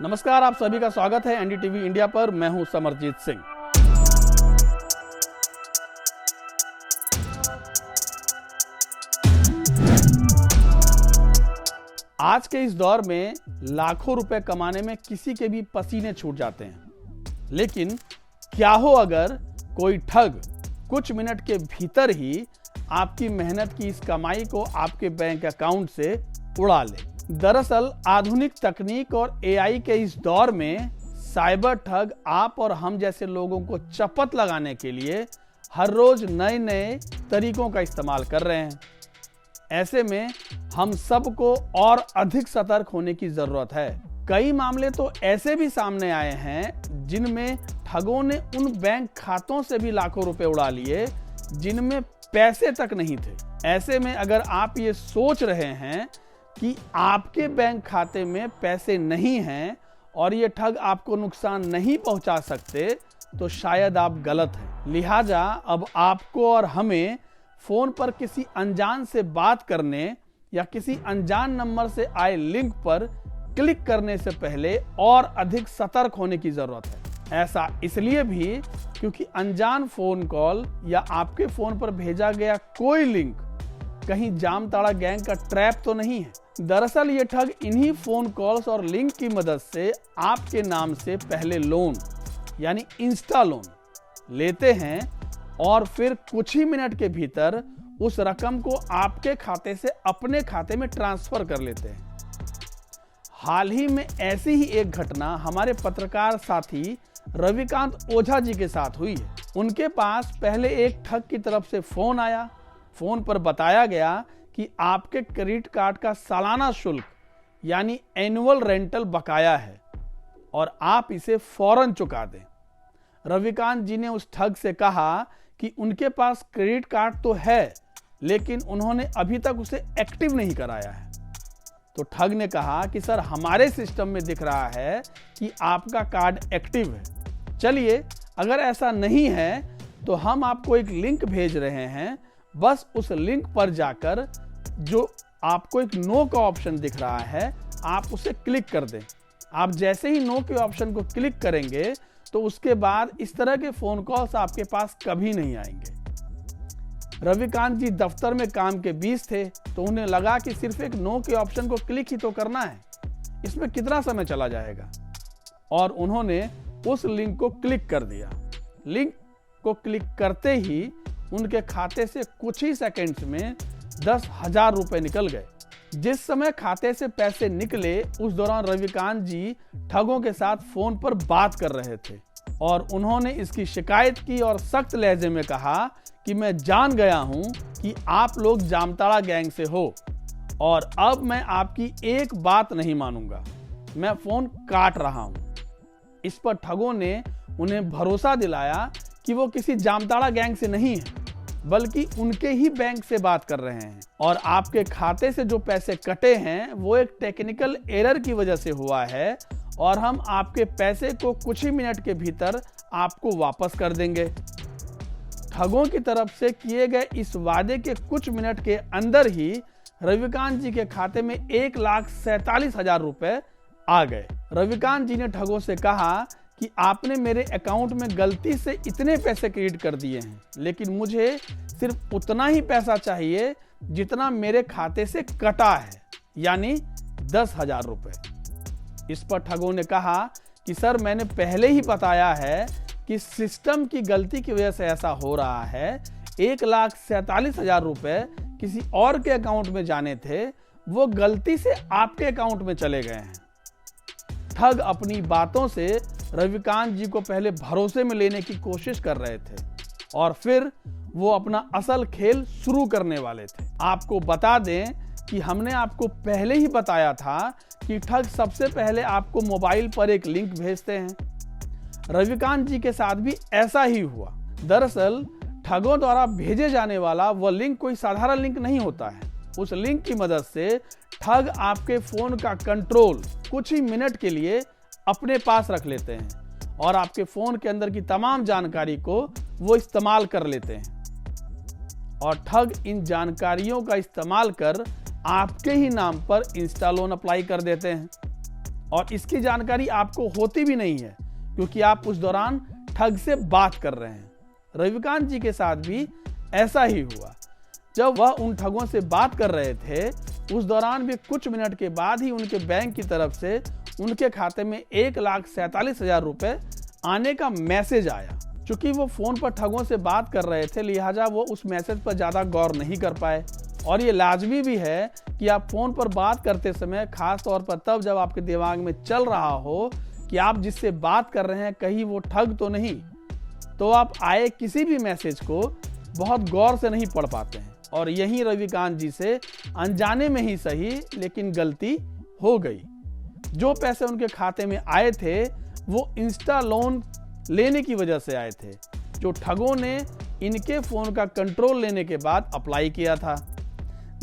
नमस्कार, आप सभी का स्वागत है एनडीटीवी इंडिया पर। मैं हूं समरजीत सिंह। आज के इस दौर में लाखों रुपए कमाने में किसी के भी पसीने छूट जाते हैं, लेकिन क्या हो अगर कोई ठग कुछ मिनट के भीतर ही आपकी मेहनत की इस कमाई को आपके बैंक अकाउंट से उड़ा ले। दरअसल आधुनिक तकनीक और एआई के इस दौर में साइबर ठग आप और हम जैसे लोगों को चपत लगाने के लिए हर रोज नए नए तरीकों का इस्तेमाल कर रहे हैं। ऐसे में हम सबको और अधिक सतर्क होने की जरूरत है। कई मामले तो ऐसे भी सामने आए हैं जिनमें ठगों ने उन बैंक खातों से भी लाखों रुपए उड़ा लिए जिनमें पैसे तक नहीं थे। ऐसे में अगर आप ये सोच रहे हैं कि आपके बैंक खाते में पैसे नहीं हैं और ये ठग आपको नुकसान नहीं पहुंचा सकते, तो शायद आप गलत हैं। लिहाजा अब आपको और हमें फोन पर किसी अनजान से बात करने या किसी अनजान नंबर से आए लिंक पर क्लिक करने से पहले और अधिक सतर्क होने की जरूरत है। ऐसा इसलिए भी क्योंकि अनजान फोन कॉल या आपके फोन पर भेजा गया कोई लिंक कहीं जामताड़ा गैंग का ट्रैप तो नहीं है। दरअसल ये ठग इन्हीं फोन कॉल्स और लिंक की मदद से आपके नाम से पहले लोन यानी इंस्टा लोन लेते हैं और फिर कुछ ही मिनट के भीतर उस रकम को आपके खाते से अपने खाते में ट्रांसफर कर लेते हैं। हाल ही में ऐसी ही एक घटना हमारे पत्रकार साथी रविकांत ओझा जी के साथ हुई है। उनके पास पहले एक ठग की तरफ से फोन आया। फोन पर बताया गया कि आपके क्रेडिट कार्ड का सालाना शुल्क यानी एनुअल रेंटल बकाया है और आप इसे फौरन चुका दें। रविकांत जी ने उस ठग से कहा कि उनके पास क्रेडिट कार्ड तो है, लेकिन उन्होंने अभी तक उसे एक्टिव नहीं कराया है। तो ठग ने कहा कि सर, हमारे सिस्टम में दिख रहा है कि आपका कार्ड एक्टिव है। चलिए, अगर ऐसा नहीं है तो हम आपको एक लिंक भेज रहे हैं। बस उस लिंक पर जाकर जो आपको एक नो का ऑप्शन दिख रहा है, आप उसे क्लिक कर दें। आप जैसे ही नो के ऑप्शन को क्लिक करेंगे तो उसके बाद इस तरह के फोन कॉल्स आपके पास कभी नहीं आएंगे। रविकांत जी दफ्तर में काम के बीच थे, तो उन्हें लगा कि सिर्फ एक नो के ऑप्शन को क्लिक ही तो करना है, इसमें कितना समय चला जाएगा, और उन्होंने उस लिंक को क्लिक कर दिया। लिंक को क्लिक करते ही उनके खाते से कुछ ही सेकंड्स में 10,000 रुपए निकल गए। जिस समय खाते से पैसे निकले उस दौरान रविकांत जी ठगों के साथ फोन पर बात कर रहे थे और उन्होंने इसकी शिकायत की और सख्त लहजे में कहा कि मैं जान गया हूं कि आप लोग जामताड़ा गैंग से हो और अब मैं आपकी एक बात नहीं मानूंगा, मैं फोन काट रहा हूं। इस पर ठगों ने उन्हें भरोसा दिलाया कि वो किसी जामताड़ा गैंग से नहीं है, बल्कि उनके ही बैंक से बात कर रहे हैं और आपके खाते से जो पैसे कटे हैं वो एक टेक्निकल एरर की वजह से हुआ है और हम आपके पैसे को कुछ ही मिनट के भीतर आपको वापस कर देंगे। ठगों की तरफ से किए गए इस वादे के कुछ मिनट के अंदर ही रविकांत जी के खाते में 1,47,000 रुपए आ गए। रविकांत जी ने ठगों से कहा कि आपने मेरे अकाउंट में गलती से इतने पैसे क्रेडिट कर दिए हैं, लेकिन मुझे सिर्फ उतना ही पैसा चाहिए जितना मेरे खाते से कटा है, यानी 10,000 रुपए। इस पर ठगों ने कहा कि सर, मैंने पहले ही बताया है कि सिस्टम की गलती की वजह से ऐसा हो रहा है। 1,47,000 रुपए किसी और के अकाउंट में जाने थे, वो गलती से आपके अकाउंट में चले गए हैं। ठग अपनी बातों से रविकांत जी को पहले भरोसे में लेने की कोशिश कर रहे थे और फिर वो अपना असल खेल शुरू करने वाले थे। आपको बता दें कि हमने आपको पहले ही बताया था कि ठग सबसे पहले आपको मोबाइल पर एक लिंक भेजते हैं। रविकांत जी के साथ भी ऐसा ही हुआ। दरअसल ठगों द्वारा भेजे जाने वाला वह लिंक कोई साधारण लिंक नहीं होता है। उस लिंक की मदद से ठग आपके फोन का कंट्रोल कुछ ही मिनट के लिए अपने पास रख लेते हैं और आपके फोन के अंदर की तमाम जानकारी को वो इस्तेमाल कर लेते हैं और ठग इन जानकारियों का इस्तेमाल कर आपके ही नाम पर इंस्टा लोन अप्लाई कर देते हैं और इसकी जानकारी आपको होती भी नहीं है क्योंकि आप उस दौरान ठग से बात कर रहे हैं। रविकांत जी के साथ भी ऐसा ही हुआ। जब वह उन ठगों से बात कर रहे थे उस दौरान भी कुछ मिनट के बाद ही उनके बैंक की तरफ से उनके खाते में 1,47,000 रुपए आने का मैसेज आया। चूंकि वो फोन पर ठगों से बात कर रहे थे लिहाजा वो उस मैसेज पर ज्यादा गौर नहीं कर पाए। और ये लाजमी भी है कि आप फोन पर बात करते समय खास तौर पर तब जब आपके दिमाग में चल रहा हो कि आप जिससे बात कर रहे हैं कहीं वो ठग तो नहीं, तो आप आए किसी भी मैसेज को बहुत गौर से नहीं पढ़ पाते हैं। और यही रविकांत जी से अनजाने में ही सही लेकिन गलती हो गई। जो पैसे उनके खाते में आए थे वो इंस्टा लोन लेने की वजह से आए थे जो ठगों ने इनके फोन का कंट्रोल लेने के बाद अप्लाई किया था।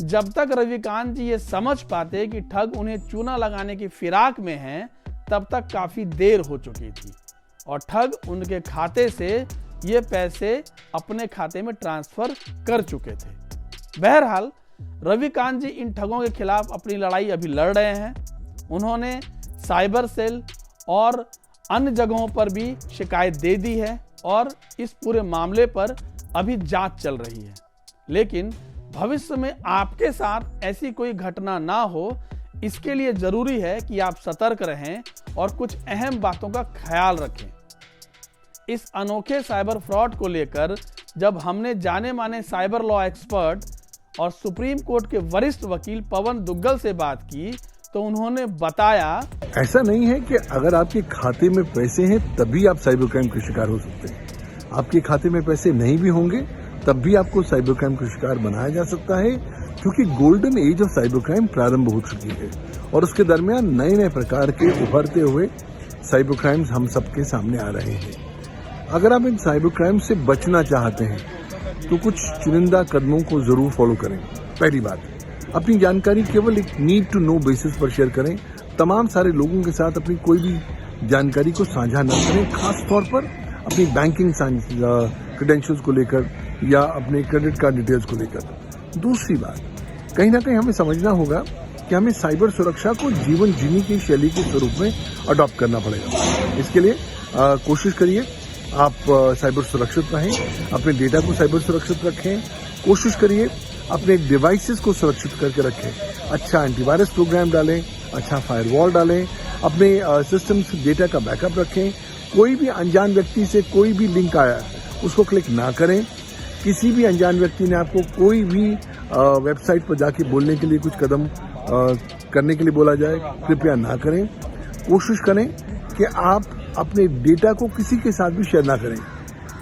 जब तक रविकांत जी ये समझ पाते कि ठग उन्हें चूना लगाने की फिराक में हैं तब तक काफी देर हो चुकी थी और ठग उनके खाते से ये पैसे अपने खाते में ट्रांसफर कर चुके थे। बहरहाल रविकांत जी इन ठगों के खिलाफ अपनी लड़ाई अभी लड़ रहे हैं। उन्होंने साइबर सेल और अन्य जगहों पर भी शिकायत दे दी है और इस पूरे मामले पर अभी जांच चल रही है। लेकिन भविष्य में आपके साथ ऐसी कोई घटना ना हो इसके लिए जरूरी है कि आप सतर्क रहें और कुछ अहम बातों का ख्याल रखें। इस अनोखे साइबर फ्रॉड को लेकर जब हमने जाने माने साइबर लॉ एक्सपर्ट और सुप्रीम कोर्ट के वरिष्ठ वकील पवन दुग्गल से बात की तो उन्होंने बताया, ऐसा नहीं है कि अगर आपके खाते में पैसे हैं तभी आप साइबर क्राइम के शिकार हो सकते हैं। आपके खाते में पैसे नहीं भी होंगे तब भी आपको साइबर क्राइम का शिकार बनाया जा सकता है क्योंकि golden age of cyber crime प्रारंभ हो चुकी है और उसके दरमियान नए नए प्रकार के उभरते हुए साइबर क्राइम्स हम सबके सामने आ रहे हैं। अगर आप इन साइबर क्राइम से बचना चाहते हैं तो कुछ चुनिंदा कदमों को जरूर फॉलो करें। पहली बात, अपनी जानकारी केवल एक नीड टू नो बेसिस पर शेयर करें। तमाम सारे लोगों के साथ अपनी कोई भी जानकारी को साझा न करें, खास तौर पर अपनी बैंकिंग क्रेडेंशियल्स को लेकर या अपने क्रेडिट कार्ड डिटेल्स को लेकर। दूसरी बात, कहीं ना कहीं हमें समझना होगा कि हमें साइबर सुरक्षा को जीवन जीने की शैली के स्वरूप में अडॉप्ट करना पड़ेगा। इसके लिए कोशिश करिए आप साइबर सुरक्षित रहें, अपने डेटा को साइबर सुरक्षित रखें। कोशिश करिए अपने डिवाइसेस को सुरक्षित करके रखें। अच्छा एंटीवायरस प्रोग्राम डालें, अच्छा फायरवॉल डालें, अपने सिस्टम से डेटा का बैकअप रखें। कोई भी अनजान व्यक्ति से कोई भी लिंक आया उसको क्लिक ना करें। किसी भी अनजान व्यक्ति ने आपको कोई भी वेबसाइट पर जाके बोलने के लिए कुछ कदम करने के लिए बोला जाए, कृपया ना करें। कोशिश करें कि आप अपने डेटा को किसी के साथ भी शेयर ना करें।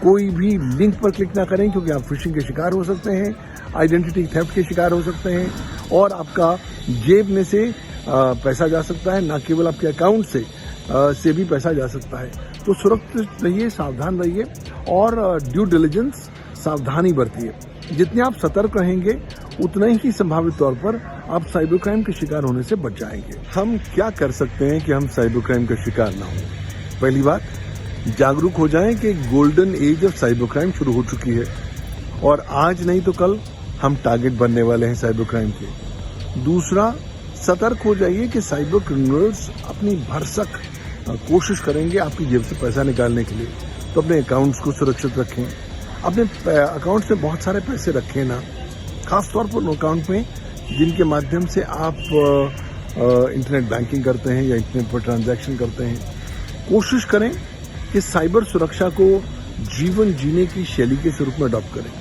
कोई भी लिंक पर क्लिक ना करें क्योंकि आप फिशिंग के शिकार हो सकते हैं, आइडेंटिटी थेफ्ट के शिकार हो सकते हैं और आपका जेब में से पैसा जा सकता है, न केवल आपके अकाउंट से भी पैसा जा सकता है। तो सुरक्षित रहिए, सावधान रहिए और ड्यू डिलिजेंस सावधानी बरतिए। जितने आप सतर्क रहेंगे उतना ही संभावित तौर पर आप साइबर क्राइम के शिकार होने से बच जाएंगे। हम क्या कर सकते हैं कि हम साइबर क्राइम का शिकार ना हो? पहली बात, जागरूक हो जाएं कि golden age of cyber crime शुरू हो चुकी है और आज नहीं तो कल हम टारगेट बनने वाले हैं साइबर क्राइम के। दूसरा, सतर्क हो जाइए कि साइबर क्रिमिनल्स अपनी भरसक कोशिश करेंगे आपकी जेब से पैसा निकालने के लिए। तो अपने अकाउंट्स को सुरक्षित रखें। अपने अकाउंट में बहुत सारे पैसे रखें ना, खास तौर पर उन अकाउंट में जिनके माध्यम से आप इंटरनेट बैंकिंग करते हैं या इंटरनेट पर ट्रांजैक्शन करते हैं। कोशिश करें कि साइबर सुरक्षा को जीवन जीने की शैली के स्वरूप में अडॉप्ट करें।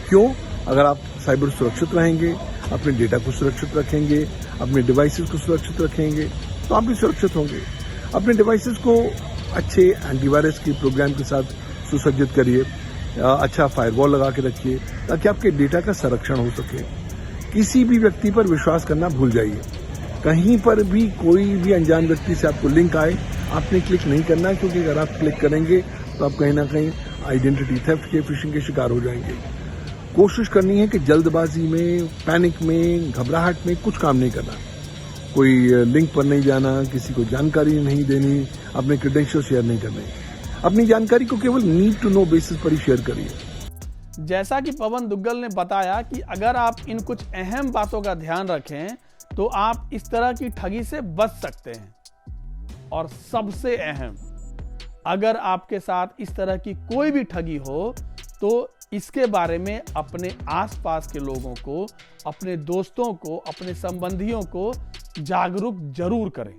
क्यों? अगर आप साइबर सुरक्षित रहेंगे, अपने डेटा को सुरक्षित रखेंगे, अपने डिवाइसेस को सुरक्षित रखेंगे तो आप भी सुरक्षित होंगे। अपने डिवाइसेस को अच्छे एंटीवायरस के प्रोग्राम के साथ सुसज्जित करिए, अच्छा फायरवॉल लगा के रखिए ताकि आपके डेटा का संरक्षण हो सके। किसी भी व्यक्ति पर विश्वास करना भूल जाइए। कहीं पर भी कोई भी अनजान व्यक्ति से आपको लिंक आए, आपने क्लिक नहीं करना क्योंकि अगर आप क्लिक करेंगे तो आप कहीं ना कहीं आइडेंटिटी थेफ्ट के, फिशिंग के शिकार हो जाएंगे। कोशिश करनी है कि जल्दबाजी में, पैनिक में, घबराहट में कुछ काम नहीं करना। कोई लिंक पर नहीं जाना, किसी को जानकारी नहीं देनी, अपने क्रेडेंशियल शेयर नहीं करने। अपनी जानकारी को केवल नीड टू नो बेसिस पर ही शेयर करिए। जैसा कि पवन दुग्गल ने बताया कि अगर आप इन कुछ अहम बातों का ध्यान रखें तो आप इस तरह की ठगी से बच सकते हैं। और सबसे अहम, अगर आपके साथ इस तरह की कोई भी ठगी हो तो इसके बारे में अपने आसपास के लोगों को, अपने दोस्तों को, अपने संबंधियों को जागरूक जरूर करें।